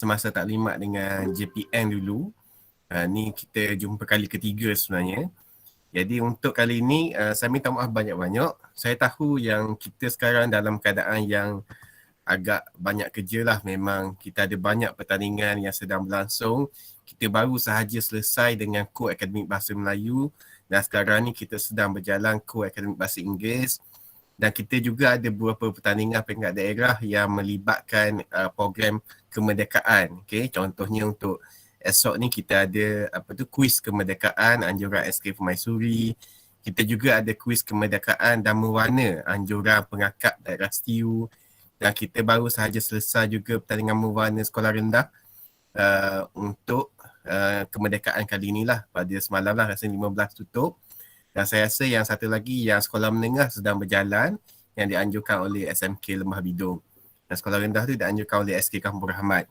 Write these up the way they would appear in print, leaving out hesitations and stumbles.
semasa taklimat dengan JPN dulu. Ni kita jumpa kali ketiga sebenarnya. Jadi untuk kali ini saya minta maaf banyak-banyak. Saya tahu yang kita sekarang dalam keadaan yang agak banyak kerja lah. Memang kita ada banyak pertandingan yang sedang berlangsung. Kita baru sahaja selesai dengan Kod Akademik Bahasa Melayu dan sekarang ni kita sedang berjalan Kod Akademik Bahasa Inggeris. Dan kita juga ada beberapa pertandingan peringkat daerah yang melibatkan program kemerdekaan. Okay? Contohnya untuk esok ni kita ada kuis kemerdekaan anjuran SK Permaisuri. Kita juga ada kuis kemerdekaan dan mewarna anjuran pengakap daerah STU. Dan kita baru sahaja selesai juga pertandingan mewarna sekolah rendah untuk kemerdekaan kali inilah pada semalam lah, rasanya 15 tutup. Dan saya rasa yang satu lagi yang sekolah menengah sedang berjalan yang dianjurkan oleh SMK Lembah Bidung. Dan sekolah rendah tu dianjurkan oleh SK Kampung Rahmat.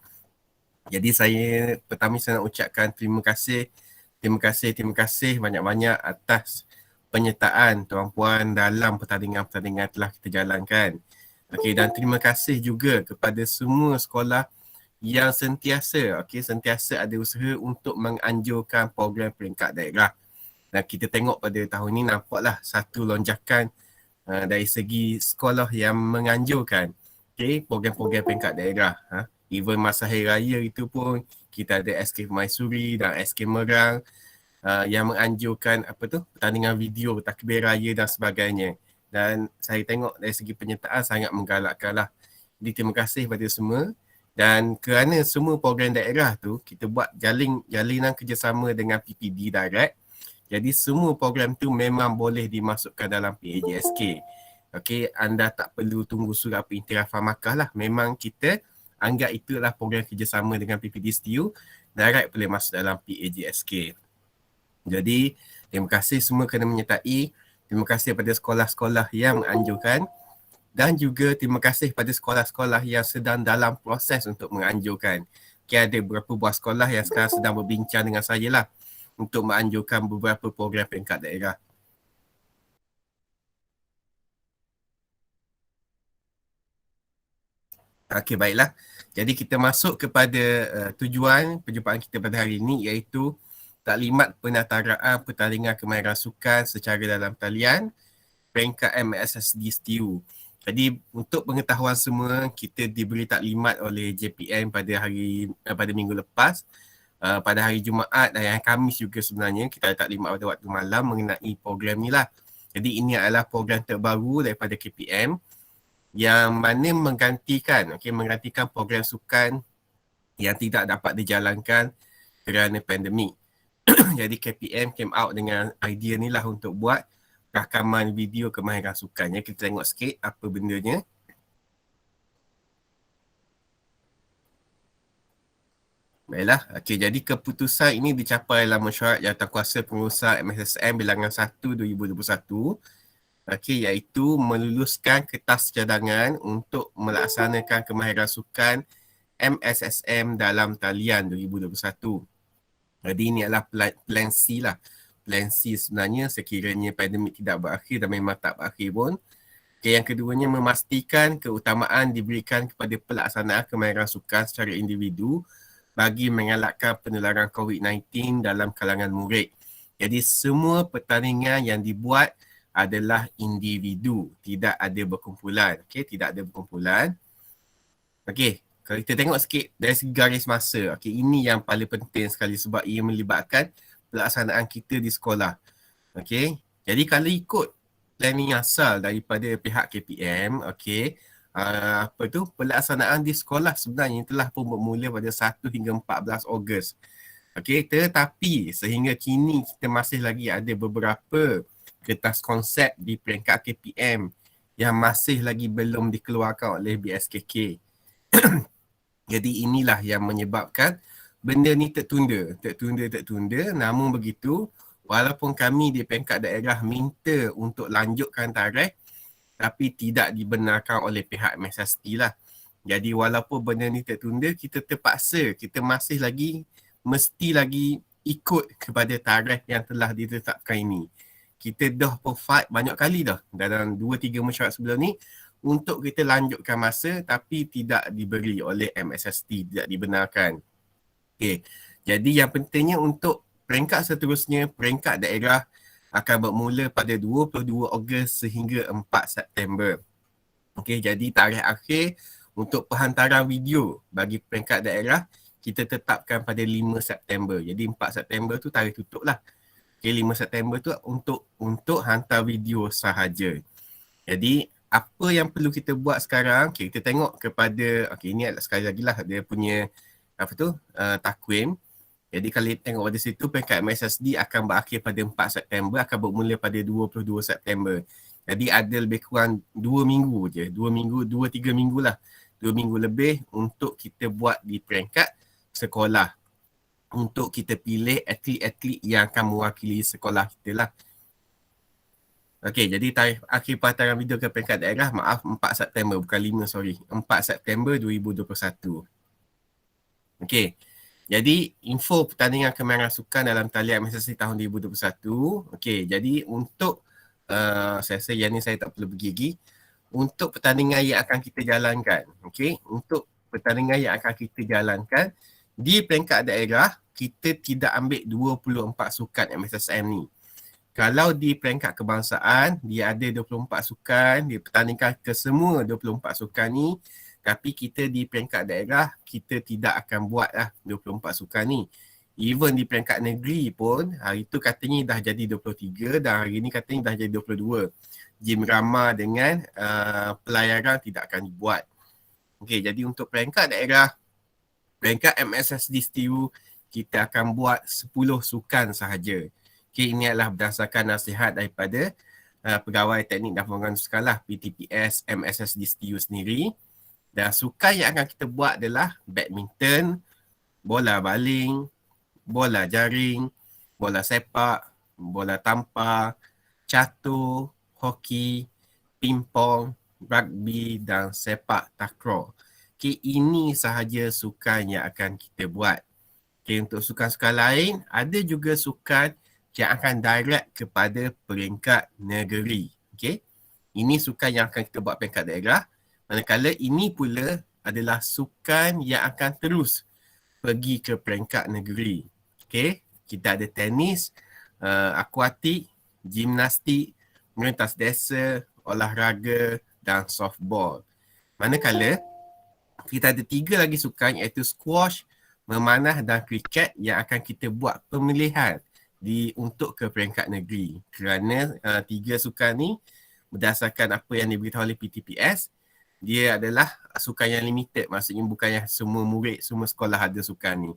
Jadi pertama saya nak ucapkan terima kasih banyak-banyak atas penyertaan tuan-puan dalam pertandingan-pertandingan telah kita jalankan. Okey, dan terima kasih juga kepada semua sekolah yang sentiasa ada usaha untuk menganjurkan program peringkat daerah. Dan kita tengok pada tahun ini nampaklah satu lonjakan dari segi sekolah yang menganjurkan program-program peringkat daerah. Even masa Hari Raya itu pun kita ada SK Permaisuri dan SK Merang yang menganjurkan pertandingan video, takbir raya dan sebagainya. Dan saya tengok dari segi penyertaan sangat menggalakkan lah. Jadi terima kasih kepada semua. Dan kerana semua program daerah tu kita buat jalinan kerjasama dengan PPD direct. Jadi semua program tu memang boleh dimasukkan dalam PAJSK. Okey, anda tak perlu tunggu surat pengiktirafan markah lah. Memang kita anggap itulah program kerjasama dengan PPD STU, direct boleh masuk dalam PAJSK. Jadi, terima kasih semua kerana menyertai. Terima kasih kepada sekolah-sekolah yang menganjurkan dan juga terima kasih kepada sekolah-sekolah yang sedang dalam proses untuk menganjurkan. Okay, ada beberapa buah sekolah yang sekarang sedang berbincang dengan saya lah untuk menganjurkan beberapa program peringkat daerah. Okey, baiklah. Jadi kita masuk kepada tujuan perjumpaan kita pada hari ini iaitu taklimat penataraan pertandingan kemahiran sukan secara dalam talian peringkat MSSD STU. Jadi untuk pengetahuan semua, kita diberi taklimat oleh JPN pada minggu lepas. Pada hari Jumaat dan hari Khamis juga sebenarnya kita ada taklimat pada waktu malam mengenai program ni lah. Jadi ini adalah program terbaru daripada KPM yang mana menggantikan program sukan yang tidak dapat dijalankan kerana pandemik. Jadi KPM came out dengan idea ni lah untuk buat rakaman video kemahiran sukannya. Kita tengok sikit apa bendanya. Baiklah, okey, jadi keputusan ini dicapai dalam mesyuarat Jawatankuasa Pengurusan MSSM bilangan 1 2021. Okey, iaitu meluluskan kertas cadangan untuk melaksanakan kemahiran sukan MSSM dalam talian 2021. Jadi ini adalah plan C lah. Plan C sebenarnya sekiranya pandemik tidak berakhir dan memang tak berakhir pun. Okay, yang keduanya memastikan keutamaan diberikan kepada pelaksanaan kemahiran sukan secara individu bagi mengelakkan penularan COVID-19 dalam kalangan murid. Jadi semua pertandingan yang dibuat adalah individu, tidak ada berkumpulan. Okey, tidak ada berkumpulan. Okey, kalau kita tengok sikit dari segi garis masa, okey, ini yang paling penting sekali sebab ia melibatkan pelaksanaan kita di sekolah. Okey, jadi kalau ikut planning asal daripada pihak KPM, okey, pelaksanaan di sekolah sebenarnya telah pun bermula pada 1 hingga 14 Ogos. Okey, tetapi sehingga kini kita masih lagi ada beberapa kertas konsep di peringkat KPM yang masih lagi belum dikeluarkan oleh BSKK. Jadi inilah yang menyebabkan benda ni tertunda. Namun begitu, walaupun kami di peringkat daerah minta untuk lanjutkan tarikh, tapi tidak dibenarkan oleh pihak MSST lah. Jadi walaupun benda ni tertunda, kita terpaksa, kita masih lagi, mesti lagi ikut kepada tarikh yang telah ditetapkan ini. Kita dah fight banyak kali dah dalam 2-3 mesyuarat sebelum ni untuk kita lanjutkan masa tapi tidak diberi oleh MSSD, tidak dibenarkan. Okey. Jadi yang pentingnya untuk peringkat seterusnya, peringkat daerah akan bermula pada 22 Ogos sehingga 4 September. Okey, jadi tarikh akhir untuk penghantaran video bagi peringkat daerah kita tetapkan pada 5 September. Jadi 4 September tu tarikh tutup lah. Okey, 5 September tu untuk hantar video sahaja. Jadi apa yang perlu kita buat sekarang, okay, kita tengok kepada, okay, ini sekali lagi lah dia punya apa tu, takwim. Jadi kalau kita tengok pada situ, peringkat MSSD akan berakhir pada 4 September, akan bermula pada 22 September. Jadi ada lebih kurang 2 minggu je, 2 minggu, 2-3 minggu lah. 2 minggu lebih untuk kita buat di peringkat sekolah. Untuk kita pilih atlet-atlet yang akan mewakili sekolah kita lah. Okey, jadi tarikh akhir penghantaran video ke peringkat daerah, maaf, 4 September, bukan 5, sorry. 4 September 2021. Okey, jadi info pertandingan kemahiran sukan dalam talian MSSD tahun 2021. Okey, jadi untuk, saya rasa yang ni saya tak perlu pergi lagi. Untuk pertandingan yang akan kita jalankan, okey, untuk pertandingan yang akan kita jalankan, di peringkat daerah, kita tidak ambil 24 sukan MSSM ni. Kalau di peringkat kebangsaan, dia ada 24 sukan, dia pertandingkan ke semua 24 sukan ni. Tapi kita di peringkat daerah, kita tidak akan buat lah 24 sukan ni. Even di peringkat negeri pun, hari tu katanya dah jadi 23 dan hari ni katanya dah jadi 22. Gym Rama dengan pelayaran tidak akan dibuat. Okey, jadi untuk peringkat daerah, peringkat MSSD STU, kita akan buat 10 sukan sahaja. Okay, ini adalah berdasarkan nasihat daripada Pegawai Teknik dan Pembangunan Sukan lah, PTPS MSSD STU sendiri. Dan sukan yang akan kita buat adalah badminton, bola baling, bola jaring, bola sepak, bola tampar, catur, hoki, pingpong, rugby dan sepak takraw. Okay, ini sahaja sukan yang akan kita buat. Okay, untuk sukan-sukan lain, ada juga sukan yang akan direct kepada peringkat negeri. Okey. Ini sukan yang akan kita buat peringkat daerah. Manakala ini pula adalah sukan yang akan terus pergi ke peringkat negeri. Okey. Kita ada tenis, akuatik, gimnastik, merentas desa, olahraga dan softball. Manakala kita ada 3 lagi sukan iaitu squash, memanah dan kriket yang akan kita buat pemilihan untuk ke peringkat negeri. Kerana 3 sukan ni berdasarkan apa yang diberitahu oleh PTPS, dia adalah sukan yang limited. Maksudnya bukan yang semua murid, semua sekolah ada sukan ni.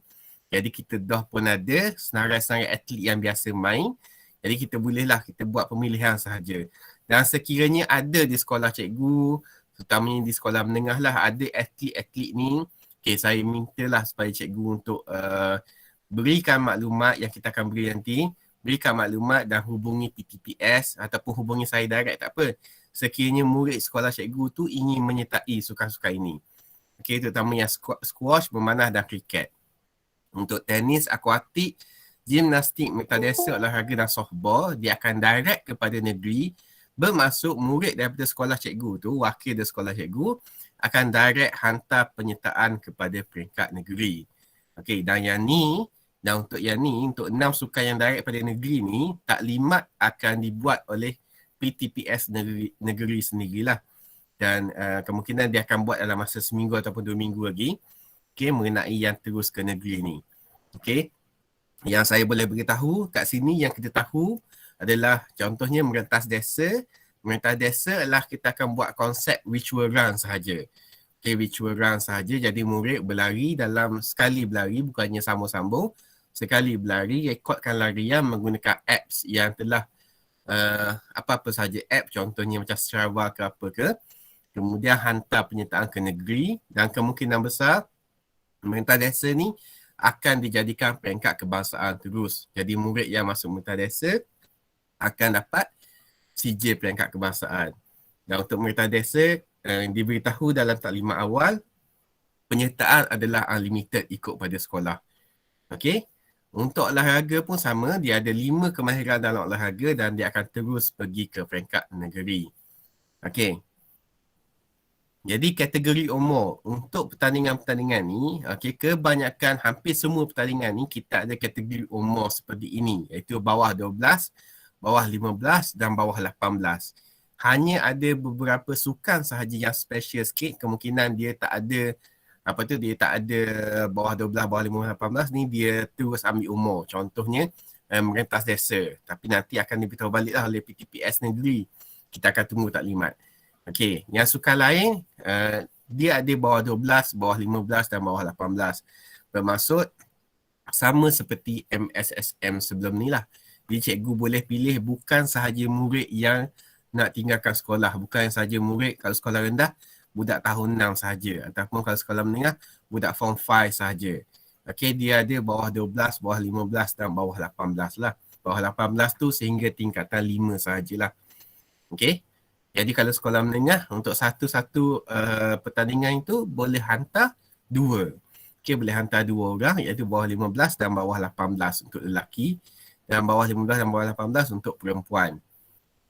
Jadi kita dah pun ada senarai-senarai atlet yang biasa main. Jadi kita bolehlah kita buat pemilihan sahaja. Dan sekiranya ada di sekolah cikgu, terutamanya di sekolah menengah lah, ada atlet-atlet ni, okay, saya mintalah supaya cikgu untuk berikan maklumat yang kita akan beri nanti, berikan maklumat dan hubungi PTPS ataupun hubungi saya direct, tak apa. Sekiranya murid sekolah cikgu tu ingin menyertai sukan-sukan ini. Okey, terutamanya squash, memanah dan kriket. Untuk tenis, akuatik, gimnastik, metadesa, olahraga dan softball, dia akan direct kepada negeri, bermaksud murid daripada sekolah cikgu tu, wakil dari sekolah cikgu, akan direct hantar penyertaan kepada peringkat negeri. Okey, dan untuk yang ni, untuk 6 sukan yang direct pada negeri ni, taklimat akan dibuat oleh PTPS negeri sendirilah. Dan kemungkinan dia akan buat dalam masa seminggu ataupun 2 minggu lagi, okay, mengenai yang terus ke negeri ni. Okay. Yang saya boleh beritahu kat sini, yang kita tahu adalah contohnya merentas desa. Merentas desa adalah kita akan buat konsep virtual run sahaja. Okay, virtual run sahaja. Jadi murid berlari dalam sekali berlari, bukannya sambung-sambung. Sekali berlari, rekodkan larian menggunakan apps yang telah apa-apa sahaja app, contohnya macam Strava ke apa ke. Kemudian hantar penyertaan ke negeri dan kemungkinan besar merentas desa ni akan dijadikan peringkat kebangsaan terus. Jadi murid yang masuk merentas desa akan dapat CJ peringkat kebangsaan. Dan untuk merentas desa, diberitahu dalam taklimat awal, penyertaan adalah unlimited ikut pada sekolah. Okey. Untuk olahraga pun sama, dia ada 5 kemahiran dalam olahraga dan dia akan terus pergi ke peringkat negeri. Okey. Jadi kategori umur untuk pertandingan-pertandingan ni, okey, kebanyakan hampir semua pertandingan ni kita ada kategori umur seperti ini, iaitu bawah 12, bawah 15 dan bawah 18. Hanya ada beberapa sukan sahaja yang special sikit, kemungkinan dia tak ada dia tak ada bawah 12, bawah 15, 18 ni dia terus ambil umur. Contohnya merentas desa, tapi nanti akan diberitahu baliklah oleh PTPS sendiri. Kita akan tunggu taklimat. Okey, yang sukan lain dia ada bawah 12, bawah 15 dan bawah 18. Bermaksud sama seperti MSSM sebelum ni lah. Jadi cikgu boleh pilih bukan sahaja murid yang nak tinggalkan sekolah, bukan sahaja murid kalau sekolah rendah budak tahun 6 sahaja, ataupun kalau sekolah menengah budak form 5 sahaja. Okey, dia ada bawah 12, bawah 15 dan bawah 18 lah. Bawah 18 tu sehingga tingkatan 5 sahajalah. Okey. Jadi kalau sekolah menengah untuk satu-satu pertandingan itu boleh hantar 2. Okey, boleh hantar 2 orang, iaitu bawah 15 dan bawah 18 untuk lelaki dan bawah 15 dan bawah 18 untuk perempuan.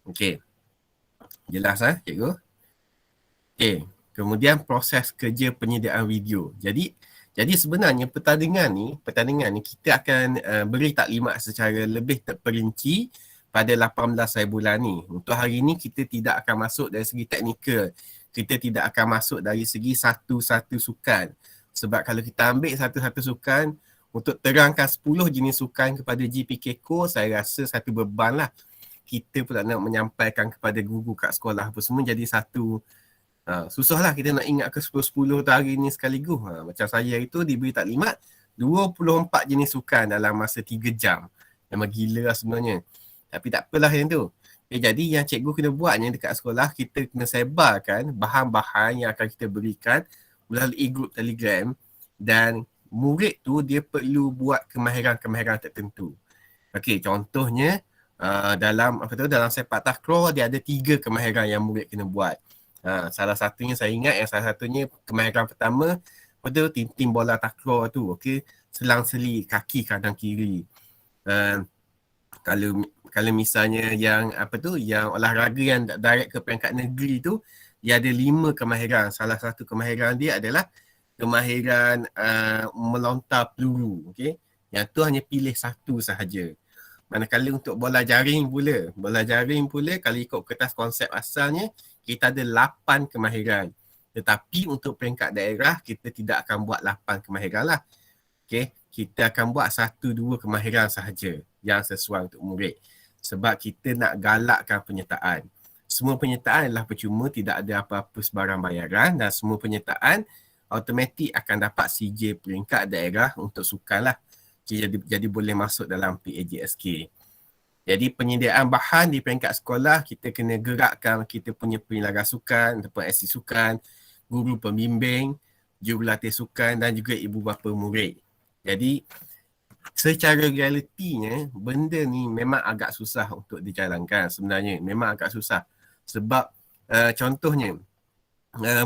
Okey. Jelas cikgu? Okey. Kemudian proses kerja penyediaan video. Jadi sebenarnya pertandingan ni kita akan beri taklimat secara lebih terperinci pada 18 hari bulan ni. Untuk hari ni kita tidak akan masuk dari segi teknikal. Kita tidak akan masuk dari segi satu-satu sukan. Sebab kalau kita ambil satu-satu sukan, untuk terangkan 10 jenis sukan kepada GPK Core, saya rasa satu beban lah. Kita pula nak menyampaikan kepada guru kat sekolah apa semua jadi satu. Susah lah kita nak ingat ke 10-10 hari ni sekaligus. Macam saya itu diberi taklimat 24 jenis sukan dalam masa 3 jam. Memang gila lah sebenarnya. Tapi tak apalah yang tu. Jadi yang cikgu kena buatnya dekat sekolah, kita kena sebarkan bahan-bahan yang akan kita berikan melalui grup Telegram, dan murid tu dia perlu buat kemahiran-kemahiran tertentu. Okey, contohnya dalam sepak takraw dia ada 3 kemahiran yang murid kena buat. Salah satunya saya ingat yang salah satunya kemahiran pertama tintim bola takraw tu, okey, selang-seli kaki kanan kiri. Kalau misalnya yang yang olahraga yang direct ke peringkat negeri tu, dia ada 5 kemahiran. Salah satu kemahiran dia adalah kemahiran melontar peluru, okey. Yang tu hanya pilih satu sahaja. Manakala untuk bola jaring pula kalau ikut kertas konsep asalnya kita ada 8 kemahiran. Tetapi untuk peringkat daerah kita tidak akan buat 8 kemahiran lah. Okey, kita akan buat 1-2 kemahiran sahaja yang sesuai untuk murid. Sebab kita nak galakkan penyertaan. Semua penyertaan adalah percuma, tidak ada apa-apa sebarang bayaran, dan semua penyertaan automatik akan dapat CJ peringkat daerah untuk sukan lah. Jadi boleh masuk dalam PAJSK. Jadi penyediaan bahan di peringkat sekolah, kita kena gerakkan kita punya penyelenggaraan sukan ataupun asis sukan, guru pembimbing, jurulatih sukan dan juga ibu bapa murid. Jadi secara realitinya benda ni memang agak susah untuk dijalankan sebenarnya. Memang agak susah. Sebab contohnya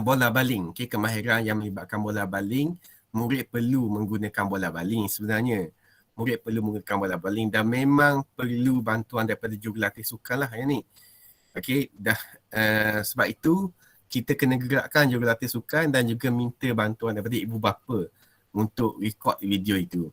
bola baling, okay, kemahiran yang melibatkan bola baling, murid perlu menggunakan bola baling sebenarnya. Murid perlu menggunakan bola baling dan memang perlu bantuan daripada jurulatih sukan lah yang ni. Okey, sebab itu kita kena gerakkan jurulatih sukan dan juga minta bantuan daripada ibu bapa untuk record video itu.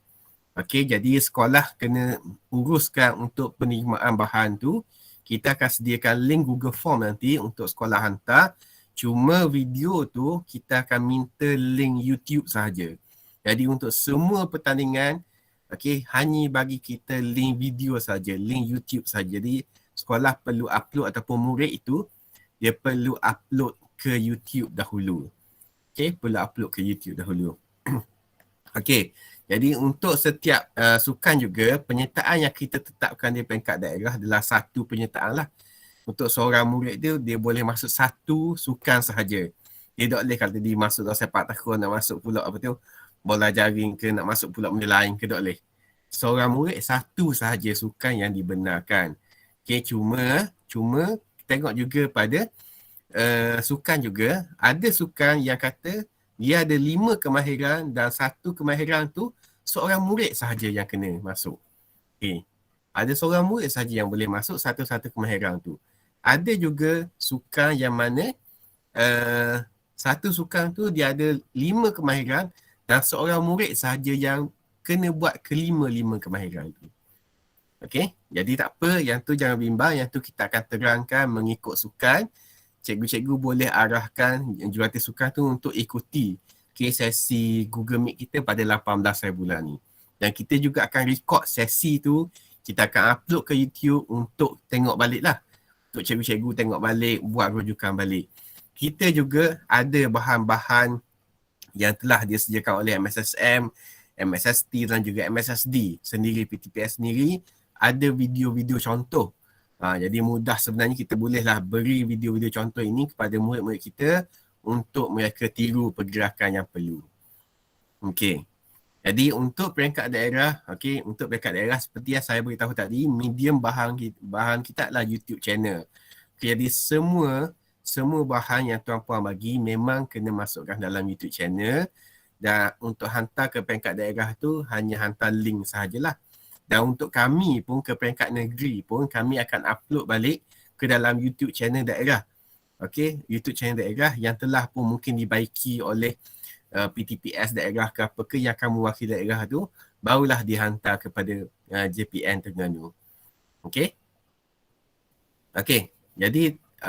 Okey, jadi sekolah kena uruskan untuk penerimaan bahan tu. Kita akan sediakan link Google Form nanti untuk sekolah hantar. Cuma video tu kita akan minta link YouTube sahaja. Jadi untuk semua pertandingan, okey, hanya bagi kita link video saja, link YouTube saja. Jadi sekolah perlu upload ataupun murid itu dia perlu upload ke YouTube dahulu. Okey, perlu upload ke YouTube dahulu. Okey. Jadi untuk setiap sukan juga, penyertaan yang kita tetapkan di peringkat daerah adalah satu penyertaan lah. Untuk seorang murid dia boleh masuk satu sukan sahaja. Dia tak boleh kalau dia masuk dalam sepak takraw, nak masuk pula bola jaring ke, nak masuk pula benda lain ke, tak boleh. Seorang murid satu sahaja sukan yang dibenarkan. Okay, cuma tengok juga pada sukan juga, ada sukan yang kata dia ada 5 kemahiran dan 1 kemahiran tu seorang murid sahaja yang kena masuk. Okay. Ada seorang murid sahaja yang boleh masuk satu-satu kemahiran tu. Ada juga sukan yang mana Satu sukan tu dia ada 5 kemahiran dan seorang murid sahaja yang kena buat kelima-lima kemahiran tu. Okey, jadi tak apa, yang tu jangan bimbang, yang tu kita akan terangkan mengikut sukan. Cikgu-cikgu boleh arahkan jurulatih sukan tu untuk ikuti sesi Google Meet kita pada 18 hari bulan ni. Dan kita juga akan record sesi tu, kita akan upload ke YouTube untuk tengok balik lah. Untuk cikgu-cikgu tengok balik, buat rujukan balik. Kita juga ada bahan-bahan yang telah disediakan oleh MSSM, MSST dan juga MSSD sendiri, PTPS sendiri, ada video-video contoh. Jadi mudah sebenarnya kita bolehlah beri video-video contoh ini kepada murid-murid kita untuk mereka tiru pergerakan yang perlu. Okey. Jadi untuk peringkat daerah, untuk peringkat daerah seperti yang saya beritahu tadi, medium bahan kita adalah YouTube channel. Jadi semua bahan yang tuan-puan bagi memang kena masukkan dalam YouTube channel, dan untuk hantar ke peringkat daerah tu hanya hantar link sahajalah. Dan untuk kami pun ke peringkat negeri pun kami akan upload balik ke dalam YouTube channel daerah. YouTube channel daerah yang telah pun mungkin dibaiki oleh PTPS daerah ke apa ke yang akan mewakili daerah tu, barulah dihantar kepada JPN Terengganu. Okey. Jadi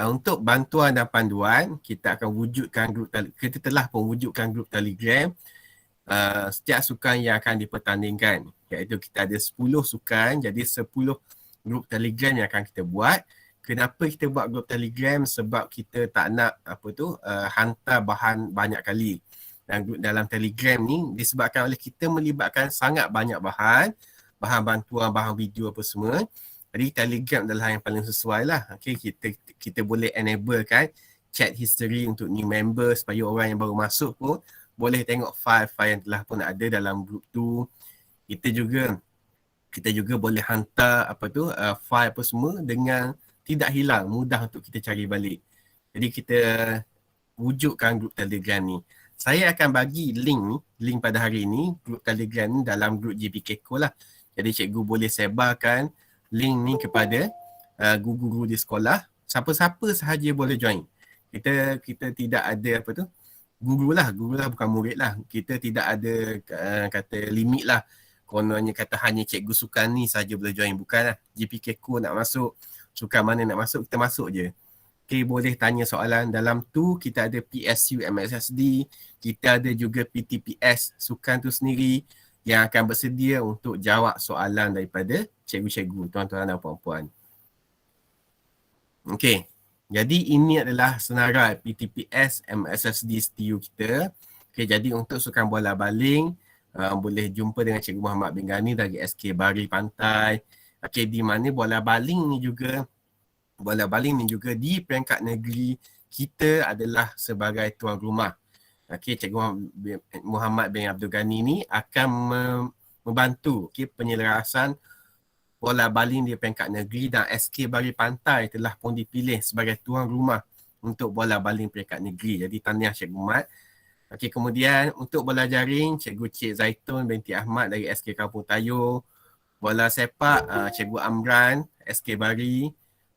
untuk bantuan dan panduan, kita akan wujudkan kita telah pun wujudkan grup Telegram setiap sukan yang akan dipertandingkan, iaitu kita ada 10 sukan, jadi 10 grup Telegram yang akan kita buat. Kenapa kita buat grup Telegram? Sebab kita tak nak hantar bahan banyak kali. Dan grup dalam Telegram ni disebabkan oleh kita melibatkan sangat banyak bahan bantuan, bahan video apa semua. Jadi Telegram adalah yang paling sesuai lah. Kita boleh enable kan chat history untuk new member, supaya orang yang baru masuk pun boleh tengok file-file yang telah pun ada dalam grup tu. Kita juga boleh hantar file apa semua dengan tidak hilang, mudah untuk kita cari balik. Jadi kita wujudkan grup Telegram ni. Saya akan bagi link pada hari ini, grup Telegram ni dalam grup GPKCO lah. Jadi cikgu boleh sebarkan link ni kepada guru-guru di sekolah. Siapa-siapa sahaja boleh join. Kita tidak ada guru lah bukan murid lah. Kita tidak ada kata limit lah. Kononnya kata hanya cikgu sukan ni saja boleh join. Bukan lah. GPKCO nak masuk, sukan mana nak masuk, kita masuk je. Boleh tanya soalan. Dalam tu kita ada PSU MSSD, kita ada juga PTPS sukan tu sendiri yang akan bersedia untuk jawab soalan daripada cikgu-cikgu, tuan-tuan dan puan-puan. Jadi ini adalah senarai PTPS MSSD STU kita. Jadi untuk sukan bola baling, boleh jumpa dengan Cikgu Muhammad bin Ghani dari SK Bari Pantai. Di mana bola baling ni juga di peringkat negeri kita adalah sebagai tuan rumah. Cikgu Muhammad bin Abdul Ghani ni akan membantu penyelarasan bola baling di peringkat negeri, dan SK Bari Pantai telah pun dipilih sebagai tuan rumah untuk bola baling peringkat negeri. Jadi tahniah Cikgu Mat. Kemudian untuk bola jaring, Cikgu Cik Zaitun binti Ahmad dari SK Kampung Tayo. Bola sepak, Cikgu Amran, SK Bari.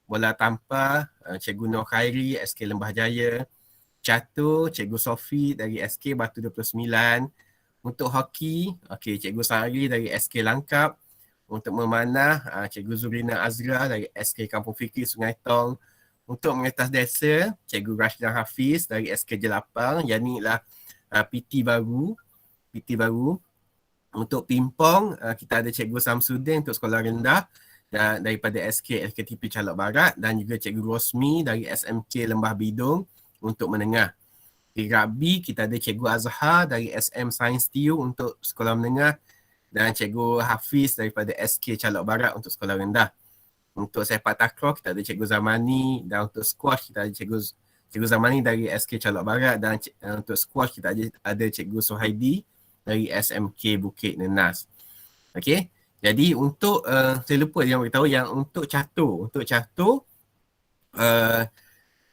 Bola tampar, Cikgu Nur Khairi, SK Lembah Jaya. Catur, Cikgu Sofi dari SK Batu 29. Untuk hoki, Cikgu Sari dari SK Langkap. Untuk memanah, Cikgu Zurina Azra dari SK Kampung Fikri Sungai Tong. Untuk mengetas desa, Cikgu Rashdan Hafiz dari SK Jelapang. Yang ni lah PT baru. Untuk pingpong, kita ada Cikgu Samsudin untuk sekolah rendah dan daripada SK LKTP Calok Barat, dan juga Cikgu Rosmi dari SMK Lembah Bidung untuk menengah. Di rugby, kita ada Cikgu Azhar dari SM Sains TU untuk sekolah menengah, dan Cikgu Hafiz daripada SK Calok Barat untuk sekolah rendah. Untuk sepak takraw, kita ada Cikgu Zamani, dan untuk squash kita ada Cikgu Zamani dari SK Calok Barat, dan untuk squash kita ada Cikgu Suhaidi dari SMK Bukit Nenas. Jadi untuk saya lupa yang beritahu yang untuk catur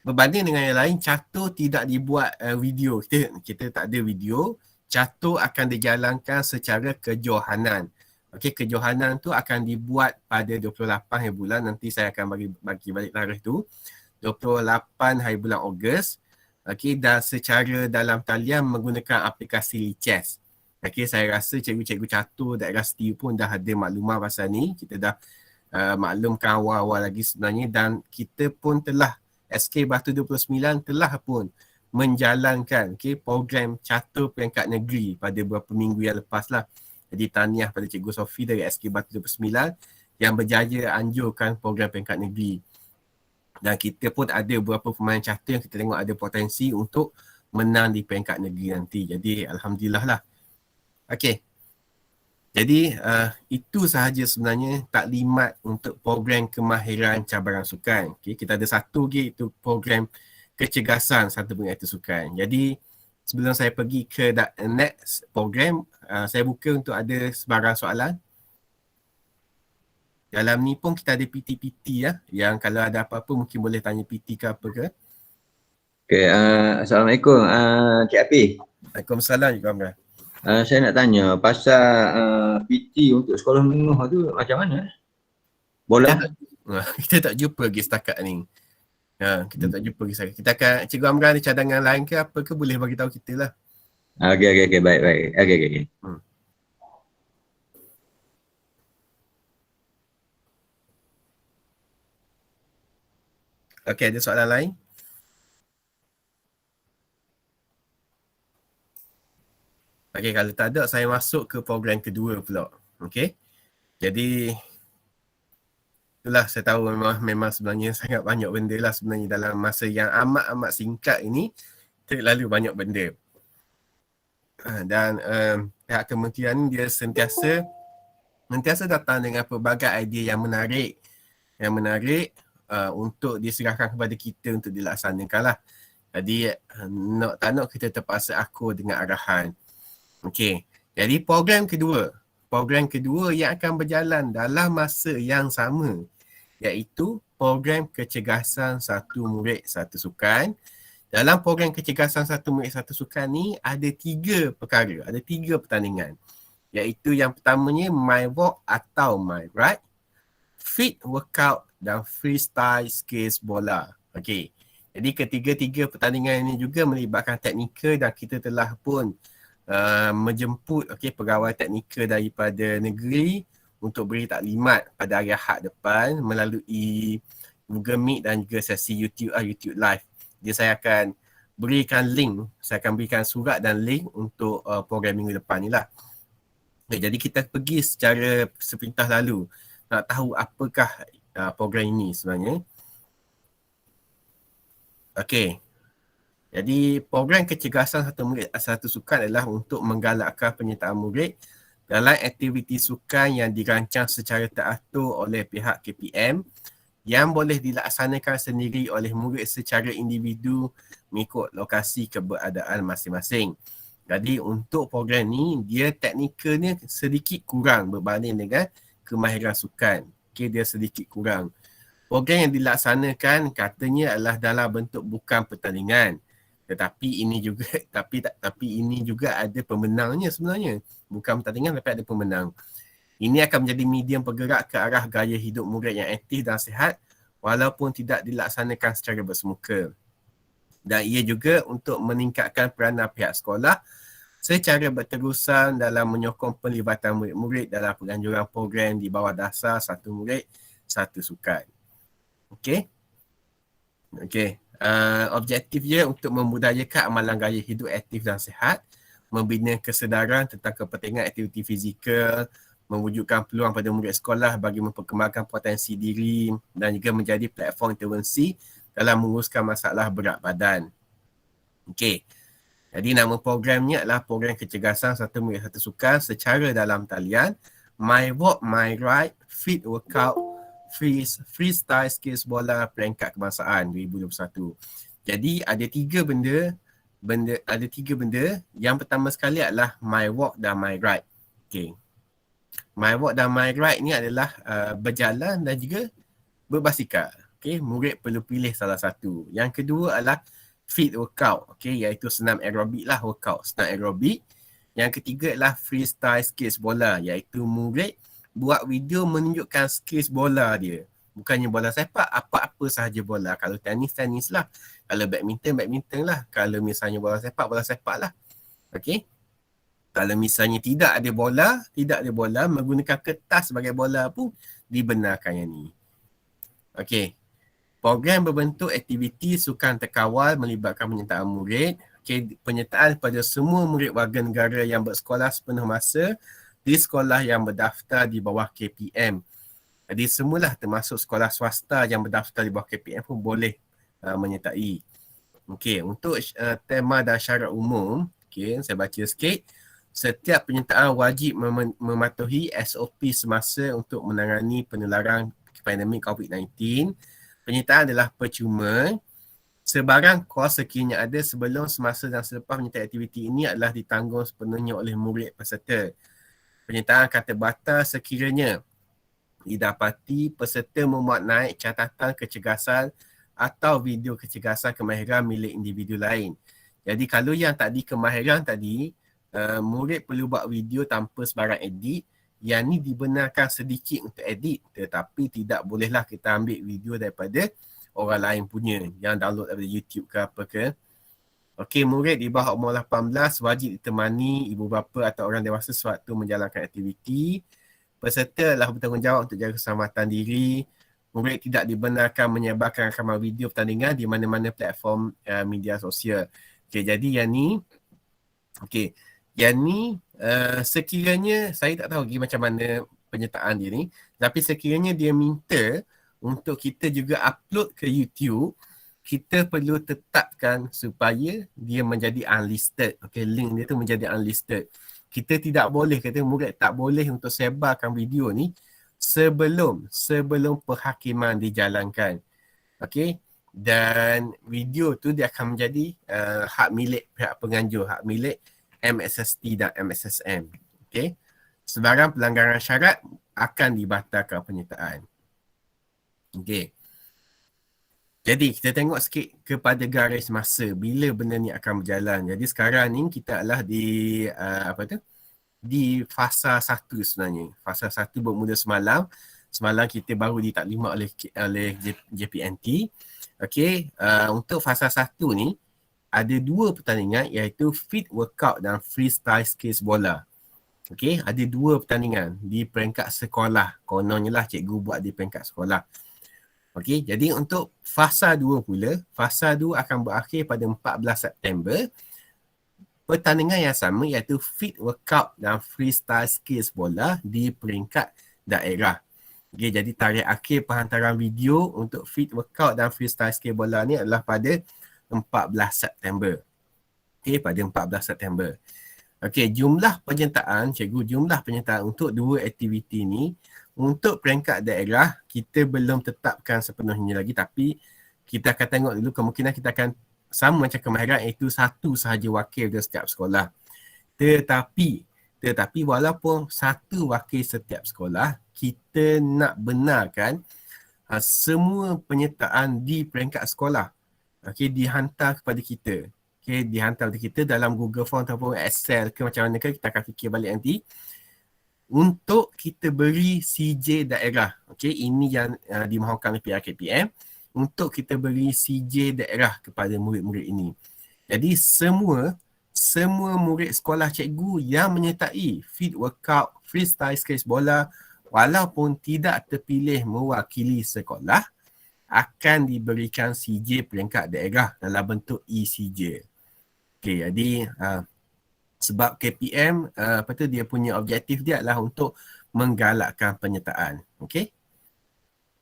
berbanding dengan yang lain, catur tidak dibuat video. Kita tak ada video. Catur akan dijalankan secara kejohanan. Kejohanan tu akan dibuat pada 28 hari bulan. Nanti saya akan bagi balik tarikh tu. 28 hari bulan Ogos. okey, dan secara dalam talian menggunakan aplikasi Lichess. Okey, saya rasa cikgu-cikgu catur daerah setiu pun dah ada maklumat pasal ni. Kita dah maklumkan awal-awal lagi sebenarnya, dan kita pun telah SK Batu 29 telah pun menjalankan program catur peringkat negeri pada beberapa minggu yang lepas lah. Jadi tahniah pada Cikgu Sofi dari SK Batu 29 yang berjaya anjurkan program peringkat negeri. Dan kita pun ada beberapa pemain catur yang kita tengok ada potensi untuk menang di peringkat negeri nanti. Jadi Alhamdulillah lah. Okey. Jadi itu sahaja sebenarnya taklimat untuk program kemahiran cabaran sukan. Okay, kita ada satu lagi, itu program kecergasan satu pengaktif sukan. Jadi sebelum saya pergi ke next program, saya buka untuk ada sebarang soalan. Dalam ni pun kita ada PT-PT ya, yang kalau ada apa-apa mungkin boleh tanya PT ke apa ke. Okay, Assalamualaikum Cik Api. Waalaikumsalam Cikgu Amran. Saya nak tanya pasal PT untuk sekolah menengah tu macam mana? Bola? Kita tak jumpa lagi setakat ni. Kita tak jumpa lagi setakat. Kita akan, Cikgu Amran ada cadangan lain ke apa ke, boleh bagi tahu kita lah. Okay, baik. Okay. Okay, ada soalan lain? Okay, kalau tak ada, saya masuk ke program kedua pula. Okay. Jadi, itulah saya tahu memang sebenarnya sangat banyak benda lah sebenarnya dalam masa yang amat-amat singkat ini. Terlalu banyak benda. Dan pihak kementerian dia sentiasa datang dengan pelbagai idea yang menarik. Untuk diserahkan kepada kita untuk dilaksanakan lah. Jadi, nak tak nak kita terpaksa akur dengan arahan. Okey, jadi program kedua yang akan berjalan dalam masa yang sama, iaitu program kecergasan satu murid satu sukan. Dalam program kecergasan satu murid satu sukan ni ada 3 perkara, ada 3 pertandingan. Iaitu yang pertamanya My Walk atau My Ride, Fit Workout dan Freestyle Skills Bola. Okey, jadi ketiga-tiga pertandingan ini juga melibatkan teknikal dan kita telah pun menjemput pegawai teknikal daripada negeri untuk beri taklimat pada hari Ahad depan melalui Google Meet dan juga sesi YouTube Live. Jadi saya akan berikan surat dan link untuk program minggu depan ni lah. Okay, jadi kita pergi secara sepintas lalu nak tahu apakah program ini sebenarnya. Okey. Jadi program kecergasan satu murid satu sukan adalah untuk menggalakkan penyertaan murid dalam aktiviti sukan yang dirancang secara teratur oleh pihak KPM yang boleh dilaksanakan sendiri oleh murid secara individu mengikut lokasi keberadaan masing-masing. Jadi untuk program ni, dia teknikalnya sedikit kurang berbanding dengan kemahiran sukan. Dia sedikit kurang. Program yang dilaksanakan katanya adalah dalam bentuk bukan pertandingan. Tetapi ini juga ada pemenangnya sebenarnya. Bukan pertandingan tapi ada pemenang. Ini akan menjadi medium bergerak ke arah gaya hidup murid yang aktif dan sihat walaupun tidak dilaksanakan secara bersemuka. Dan ia juga untuk meningkatkan peranan pihak sekolah secara berterusan dalam menyokong pelibatan murid-murid dalam penganjuran program di bawah dasar satu murid, satu sukan. Okey. Objektifnya untuk membudayakan amalan gaya hidup aktif dan sihat, membina kesedaran tentang kepentingan aktiviti fizikal, mewujudkan peluang pada murid sekolah bagi memperkembangkan potensi diri dan juga menjadi platform intervensi dalam menguruskan masalah berat badan. Okey. Jadi nama programnya adalah program kecergasan satu murid satu sukan secara dalam talian My Walk, My Ride, Fit Workout, Freestyle Skills Bola Peringkat Kebangsaan 2021. Jadi ada tiga benda. Yang pertama sekali adalah My Walk dan My Ride. Okay. My Walk dan My Ride ni adalah berjalan dan juga berbasikal. Okay. Murid perlu pilih salah satu. Yang kedua adalah Fit Workout. Okay. Iaitu senam aerobik lah, workout senam aerobik. Yang ketiga adalah Freestyle Skills Bola. Iaitu murid buat video menunjukkan skills bola dia. Bukannya bola sepak, apa-apa sahaja bola. Kalau tenis, tenis lah. Kalau badminton, badminton lah. Kalau misalnya bola sepak lah. Okey. Kalau misalnya tidak ada bola, menggunakan kertas sebagai bola pun dibenarkan yang ni. Okey. Program berbentuk aktiviti sukan terkawal melibatkan penyertaan murid. Okay, penyertaan pada semua murid warga negara yang bersekolah sepenuh masa di sekolah yang berdaftar di bawah KPM. Jadi semualah termasuk sekolah swasta yang berdaftar di bawah KPM pun boleh menyertai. Okey, untuk tema dan syarat umum, okey, saya baca sikit. Setiap penyertaan wajib mematuhi SOP semasa untuk menangani penularan pandemik COVID-19. Penyertaan adalah percuma. Sebarang kos sekiranya ada sebelum, semasa dan selepas penyertaan aktiviti ini adalah ditanggung sepenuhnya oleh murid peserta. Penyertaan akan terbatas sekiranya didapati peserta memuat naik catatan kecergasan atau video kecergasan kemahiran milik individu lain. Jadi kalau yang tadi kemahiran tadi, murid perlu buat video tanpa sebarang edit. Yang ni dibenarkan sedikit untuk edit, tetapi tidak bolehlah kita ambil video daripada orang lain punya yang download daripada YouTube ke apa ke. Okey, murid di bawah umur 18 wajib ditemani ibu bapa atau orang dewasa sewaktu menjalankan aktiviti. Peserta adalah bertanggungjawab untuk jaga keselamatan diri. Murid tidak dibenarkan menyebarkan rakaman video pertandingan di mana-mana platform media sosial. Okey, jadi yang ni, okey, yang ni sekiranya, saya tak tahu lagi macam mana penyertaan dia ni, tapi sekiranya dia minta untuk kita juga upload ke YouTube, kita perlu tetapkan supaya dia menjadi unlisted. Okay, link dia tu menjadi unlisted. Kita tidak boleh, kata murid tak boleh untuk sebarkan video ni sebelum perhakiman dijalankan. Okay, dan video tu dia akan menjadi hak milik pihak penganjur, hak milik MSST dan MSSM. Okay, sebarang pelanggaran syarat akan dibatalkan penyertaan. Okay. Jadi kita tengok sikit kepada garis masa bila benda ni akan berjalan. Jadi sekarang ni kita adalah di di fasa 1 sebenarnya. Fasa 1 bermula semalam. Semalam kita baru ditaklima oleh JPNT. Okey, untuk fasa 1 ni ada 2 pertandingan iaitu fit workout dan freestyle skills bola. Okey, ada 2 pertandingan di peringkat sekolah. Kononnya lah cikgu buat di peringkat sekolah. Okey, jadi untuk fasa 2 pula, fasa 2 akan berakhir pada 14 September. Pertandingan yang sama iaitu fit workout dan freestyle skills bola di peringkat daerah. Okey, jadi tarikh akhir penghantaran video untuk fit workout dan freestyle skills bola ni adalah pada 14 September. Okey, pada 14 September. Okey, jumlah penyertaan, cikgu, jumlah penyertaan untuk 2 aktiviti ni untuk peringkat daerah kita belum tetapkan sepenuhnya lagi, tapi kita akan tengok dulu, kemungkinan kita akan sama macam kemahiran iaitu 1 sahaja wakil di setiap sekolah. Tetapi walaupun 1 wakil setiap sekolah, kita nak benarkan semua penyertaan di peringkat sekolah dihantar kepada kita. Dihantar kepada kita dalam Google Form ataupun Excel ke macam mana ke, kita akan fikir balik nanti. Untuk kita beri CJ daerah. Ini yang dimohonkan oleh pihak KPM. Untuk kita beri CJ daerah kepada murid-murid ini. Jadi semua murid sekolah cikgu yang menyertai fit workout, freestyle skills bola, walaupun tidak terpilih mewakili sekolah, akan diberikan CJ peringkat daerah dalam bentuk ECJ. Okey, jadi sebab KPM dia punya objektif dia adalah untuk menggalakkan penyertaan. Okey.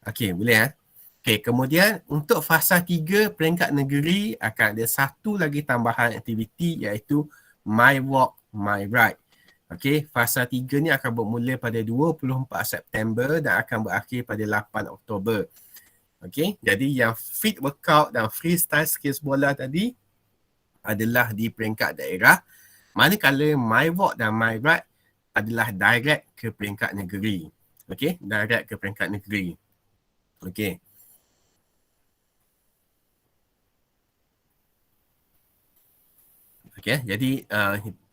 Okey, boleh Okey, kemudian untuk fasa 3 peringkat negeri akan ada 1 lagi tambahan aktiviti iaitu My Walk, My Ride. Okey, fasa 3 ni akan bermula pada 24 September dan akan berakhir pada 8 Oktober. Okey, jadi yang fit workout dan freestyle skills bola tadi adalah di peringkat daerah. Manakala My Walk dan My Ride adalah direct ke peringkat negeri. Okey, direct ke peringkat negeri. Okey. Okey, jadi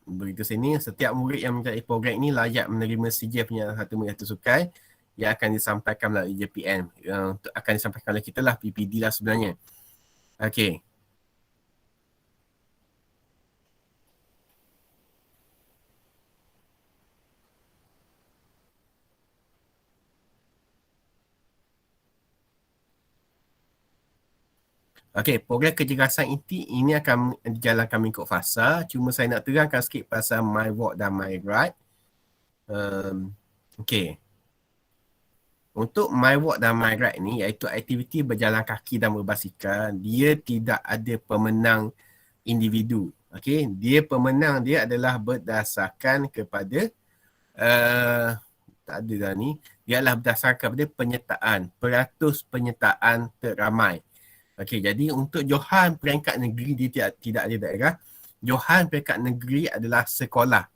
berikut sini, setiap murid yang mencari program ini layak menerima CJ punya satu murid satu sukai yang akan disampaikan melalui JPN. Untuk akan disampaikan oleh kita lah, PPD lah sebenarnya. Okey. Okey, program kecergasan inti ini akan dijalankan mengikut fasa. Cuma saya nak terangkan sikit pasal My Walk dan My Ride. Okey. Untuk My Walk dan My Ride ni, iaitu aktiviti berjalan kaki dan berbasikal, dia tidak ada pemenang individu. Okey, dia pemenang dia adalah berdasarkan kepada tak ada dah ni. Dia adalah berdasarkan kepada penyertaan, peratus penyertaan teramai. Okey, jadi untuk Johan peringkat negeri dia tidak ada daerah. Johan peringkat negeri adalah sekolah.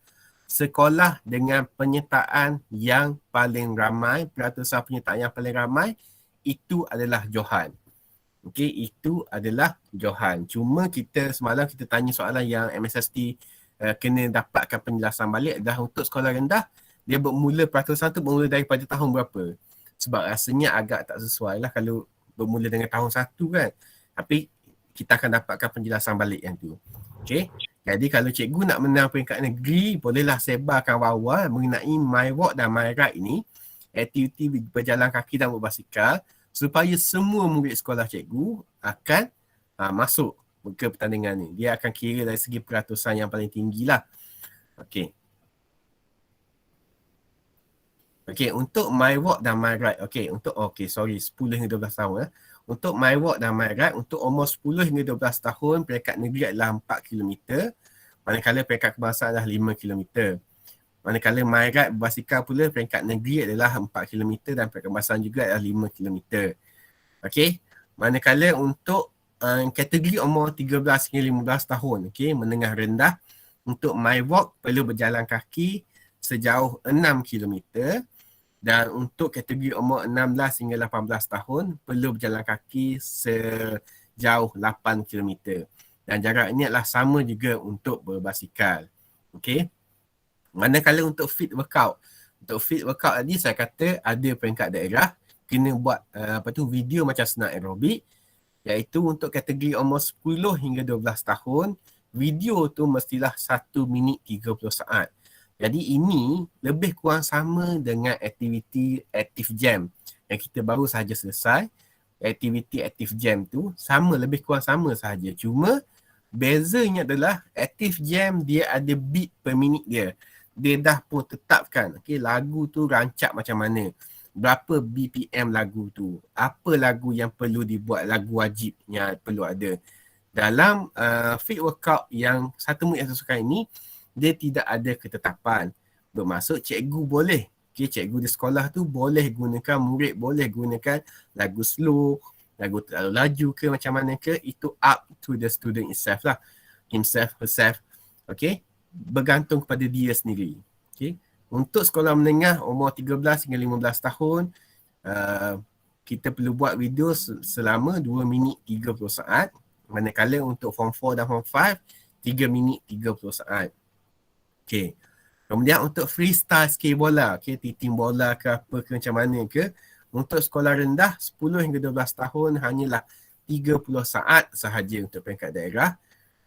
Sekolah dengan penyertaan yang paling ramai, peratusan penyertaan yang paling ramai, itu adalah Johan. Okey, itu adalah Johan. Cuma semalam kita tanya soalan yang MSST kena dapatkan penjelasan balik dah untuk sekolah rendah, dia peratusan tu bermula daripada tahun berapa. Sebab rasanya agak tak sesuai lah kalau bermula dengan tahun 1 kan. Tapi kita akan dapatkan penjelasan balik yang tu. Okey. Jadi kalau cikgu nak menang peringkat negeri, bolehlah sebarkan wawal mengenai My Walk dan My Ride ini, aktiviti berjalan kaki dan berbasikal, supaya semua murid sekolah cikgu akan masuk ke pertandingan ni. Dia akan kira dari segi peratusan yang paling tinggi lah. Okey. Okey, untuk My Walk dan My Ride. Okey, 10 hingga 12 tahun. Untuk My Walk dan My Ride, untuk umur 10 hingga 12 tahun, peringkat negeri adalah 4 km. Manakala peringkat kebangsaan adalah 5 km. Manakala My Ride berbasikal pula, peringkat negeri adalah 4 km dan peringkat kebangsaan juga adalah 5 km. Okey, manakala untuk kategori umur 13 hingga 15 tahun, okey, menengah rendah, untuk My Walk perlu berjalan kaki sejauh 6 km. Dan untuk kategori umur 16 hingga 18 tahun, perlu berjalan kaki sejauh 8 km. Dan jarak ini adalah sama juga untuk berbasikal. Okey. Manakala untuk fit workout. Untuk fit workout tadi saya kata ada peringkat daerah, kena buat video macam senam aerobik, iaitu untuk kategori umur 10 hingga 12 tahun, video tu mestilah 1 minit 30 saat. Jadi ini lebih kurang sama dengan aktiviti Active Jam yang kita baru sahaja selesai. Aktiviti Active Jam tu lebih kurang sama sahaja. Cuma bezanya adalah Active Jam dia ada beat per minit dia. Dia dah pun tetapkan, okey, lagu tu rancak macam mana, berapa BPM lagu tu, apa lagu yang perlu dibuat, lagu wajib yang perlu ada. Dalam fit workout yang 1 minit yang sesuai ini, dia tidak ada ketetapan. Bermaksud cikgu boleh, cikgu di sekolah tu boleh gunakan, murid boleh gunakan lagu slow, lagu terlalu laju ke macam mana ke, itu up to the student itself lah, himself, herself. Okay, bergantung kepada dia sendiri. Okay, untuk sekolah menengah umur 13 hingga 15 tahun, kita perlu buat video selama 2 minit 30 saat. Manakala untuk form 4 dan form 5, 3 minit 30 saat. Okay. Kemudian untuk freestyle skill bola, titim bola ke apa ke macam mana ke, untuk sekolah rendah 10 hingga 12 tahun hanyalah 30 saat sahaja untuk peringkat daerah.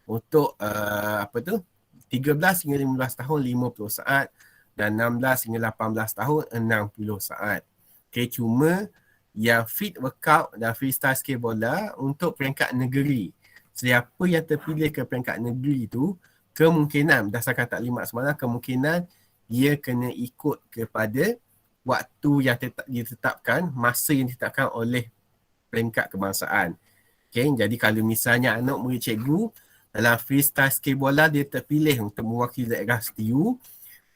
Untuk 13 hingga 15 tahun 50 saat dan 16 hingga 18 tahun 60 saat. Okay, cuma yang fit workout dan freestyle skill bola untuk peringkat negeri, siapa yang terpilih ke peringkat negeri tu, kemungkinan berdasarkan taklimat semalam, kemungkinan dia kena ikut kepada waktu yang ditetapkan, masa yang ditetapkan oleh peringkat kebangsaan. Okay, jadi kalau misalnya anak murid cikgu dalam freestyle skill bola dia terpilih untuk mewakili daerah setiu,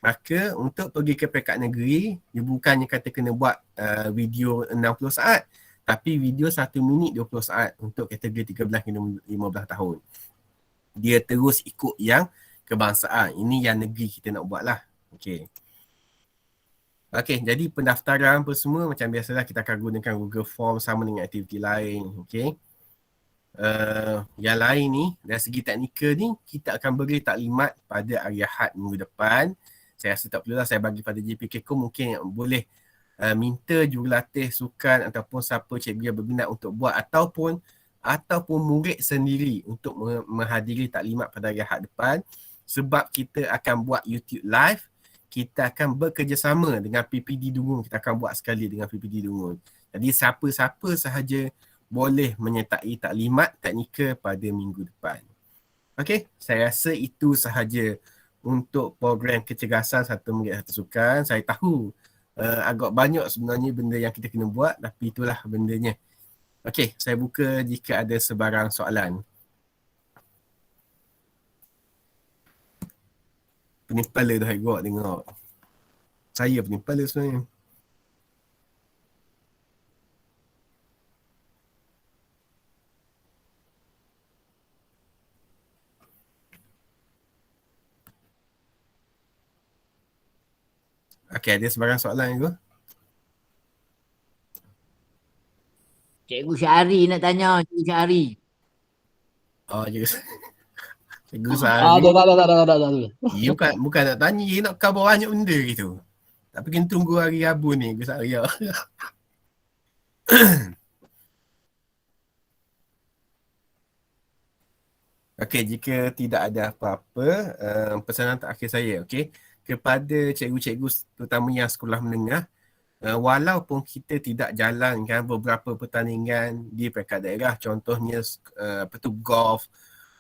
maka untuk pergi ke peringkat negeri, dia bukannya kata kena buat video 60 saat, tapi video 1 minit 20 saat untuk kategori 13 hingga 15 tahun. Dia terus ikut yang kebangsaan. Ini yang negeri kita nak buat lah. Okey. Okey, jadi pendaftaran apa semua macam biasalah kita akan gunakan Google Form sama dengan aktiviti lain. Okey. Yang lain ni, dari segi teknikal ni, kita akan beri taklimat pada hari Ahad minggu depan. Saya rasa tak perlulah saya bagi pada JPK mungkin boleh minta jurulatih sukan ataupun siapa cikgu yang berminat untuk buat ataupun murid sendiri untuk menghadiri taklimat pada hari Ahad depan, sebab kita akan buat YouTube live, kita akan bekerjasama dengan PPD Dungun, kita akan buat sekali dengan PPD Dungun. Jadi siapa-siapa sahaja boleh menyertai taklimat teknikal pada minggu depan. Okey, saya rasa itu sahaja untuk program kecergasan satu murid satu sukan. Saya tahu agak banyak sebenarnya benda yang kita kena buat, tapi itulah bendanya. Okey, saya buka jika ada sebarang soalan. Pening kepala dah agak tengok. Saya pening kepala sebenarnya. Okey, ada sebarang soalan ke? Cikgu Syahri nak tanya, Cikgu Syahri. Oh, Cikgu Sari. Ada. You bukan nak tanya, you nak cover banyak benda gitu. Tapi kena tunggu hari Rabu ni, Cikgu Sari. Okey, jika tidak ada apa-apa, pesanan terakhir saya, okey, kepada cikgu-cikgu terutama yang sekolah menengah, walaupun kita tidak jalankan beberapa pertandingan di peringkat daerah, contohnya golf,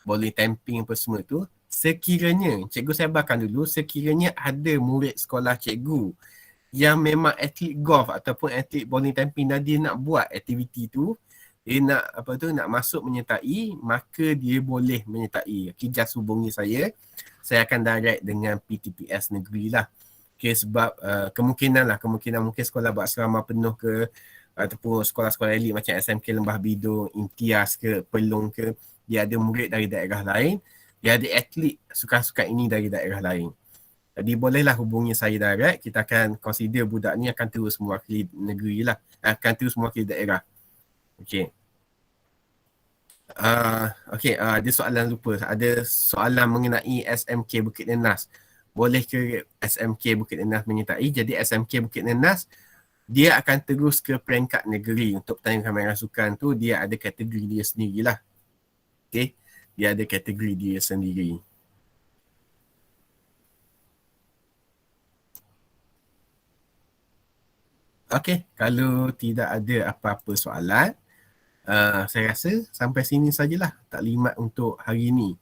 bowling tamping apa semua tu, sekiranya, cikgu saya bahkan dulu, sekiranya ada murid sekolah cikgu yang memang atlet golf ataupun atlet bowling tamping dan dia nak buat aktiviti tu, dia nak masuk menyertai, maka dia boleh menyertai. Okay, just hubungi saya akan direct dengan PTPS negeri lah. Okay, sebab kemungkinan mungkin sekolah buat asrama penuh ke, ataupun sekolah-sekolah elit macam SMK Lembah Bidung, Imtiaz ke, Pelong ke, dia ada murid dari daerah lain, dia ada atlet sukan-sukan ini dari daerah lain. Jadi bolehlah hubungi saya direct, kita akan consider budak ni akan terus mewakili negeri lah, akan terus mewakili daerah. Okey. Ada soalan lupa. Ada soalan mengenai SMK Bukit Nenas. Boleh ke SMK Bukit Nenas menyertai? Jadi SMK Bukit Nenas, dia akan terus ke peringkat negeri. Untuk pertandingan kamera sukan tu, dia ada kategori dia sendirilah. Okey. Dia ada kategori dia sendiri. Okey, kalau tidak ada apa-apa soalan, saya rasa sampai sini sajalah taklimat untuk hari ini.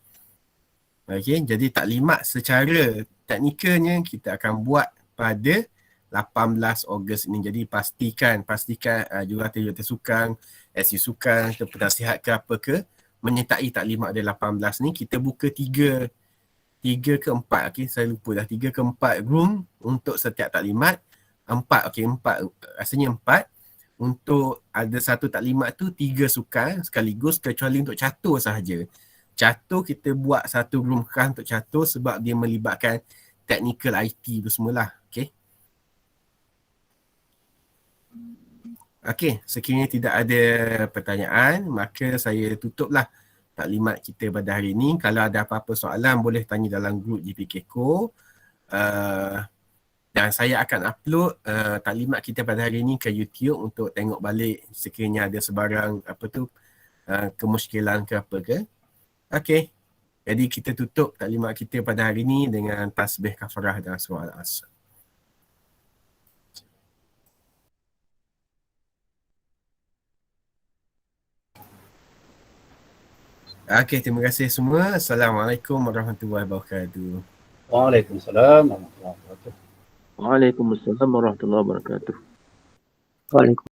Okey, jadi taklimat secara teknikalnya kita akan buat pada 18 Ogos ini. Jadi pastikan jurulatih sukan, SU sukan, penasihat ke apa ke, menyertai taklimat ada 18 ni. Kita buka 3 ke 4, okey, saya lupa dah, 3 ke 4 room untuk setiap taklimat. 4, rasanya 4. Untuk ada satu taklimat tu 3 sukan sekaligus, kecuali untuk catur sahaja. Catur kita buat satu room khas untuk catur sebab dia melibatkan technical IT tu semualah. Okey. Okey, sekiranya tidak ada pertanyaan, maka saya tutuplah taklimat kita pada hari ini. Kalau ada apa-apa soalan boleh tanya dalam grup GPKCO. Dan saya akan upload taklimat kita pada hari ini ke YouTube untuk tengok balik sekiranya ada sebarang kemusykilan ke apa ke. Okey. Jadi kita tutup taklimat kita pada hari ini dengan tasbih kafarah dan surah Al-Asr. Okey, terima kasih semua. Assalamualaikum warahmatullahi wabarakatuh. Waalaikumsalam warahmatullahi wabarakatuh. Waalaikumsalam warahmatullahi wabarakatuh. Waalaikumsalam.